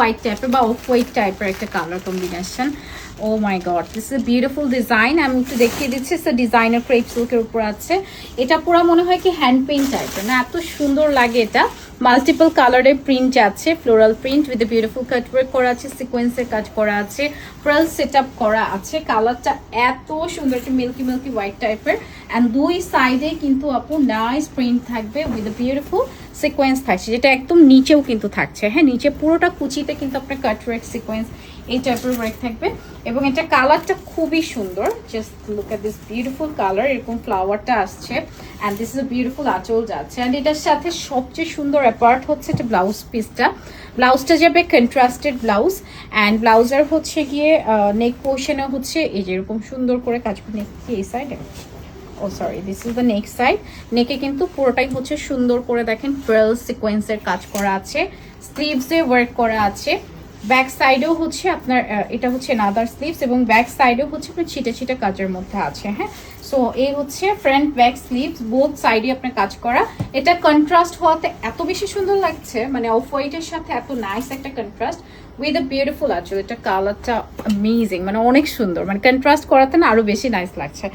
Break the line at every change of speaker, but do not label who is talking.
White টাইপের বা of white টাইপের একটা colour combination. Oh my god, this is beautiful design. আমি একটু দেখিয়ে দিচ্ছি, ডিজাইনার ক্রেপ সিল্কের উপর আছে। এটা পুরো মনে হয় কি হ্যান্ড পেইন্ট টাইপের না, এত সুন্দর লাগে। এটা মাল্টিপল কালারের প্রিন্ট আছে, floral print with beautiful cutwork করা আছে, সিকোয়েন্সের কাজ করা আছে, পার্ল সেট আপ করা আছে। কালারটা এত সুন্দর, একটা মিল্কি মিল্কি হোয়াইট টাইপের। অ্যান্ড দুই সাইডে কিন্তু আপু নাইস প্রিন্ট থাকবে উইথ বিউটিফুল সিকোয়েন্স থাকছে, যেটা একদম নিচেও কিন্তু থাকছে। হ্যাঁ, নিচে পুরোটা কুচিতে কিন্তু আপনার কাটওয়ার্ক সিকোয়েন্স এই টাইপের ওয়ার্ক থাকবে। এবং এটা কালারটা খুবই সুন্দর, just look at this beautiful colour. এরকম ফ্লাওয়ারটা আসছে and this is a beautiful আঁচল যাচ্ছে। অ্যান্ড এটার সাথে সবচেয়ে সুন্দর অ্যাপার্ট হচ্ছে এটা ব্লাউজ পিসটা। ব্লাউজটা যাবে কন্ট্রাস্টেড ব্লাউজ, অ্যান্ড ব্লাউজের হচ্ছে গিয়ে নেক পোর্শনে হচ্ছে এই যে এরকম সুন্দর করে কাজ করে। নেক কি এই সাইডে, ও sorry, this is the neck side. নেকে কিন্তু পুরোটাই হচ্ছে সুন্দর করে দেখেন পার্ল সিকোয়েন্সের কাজ করা আছে, স্লিভসে ওয়ার্ক করা আছে। ব্যাক সাইডেও হচ্ছে আপনার এটা হচ্ছে নাদার স্লিভস, এবং ব্যাক সাইডেও হচ্ছে আপনার ছিটে ছিটে কাজের মধ্যে আছে। হ্যাঁ, সো এই হচ্ছে ফ্রন্ট ব্যাক স্লিভস, বোথ সাইডে আপনার কাজ করা। এটা কন্ট্রাস্ট হওয়াতে এত বেশি সুন্দর লাগছে, মানে অফ হোয়াইটের সাথে এত নাইস একটা কন্ট্রাস্ট উইথ আ বিউটিফুল আঁচল। এটা কালারটা অ্যামেজিং, মানে অনেক সুন্দর, মানে কন্ট্রাস্ট করাতে না আরো বেশি নাইস লাগছে।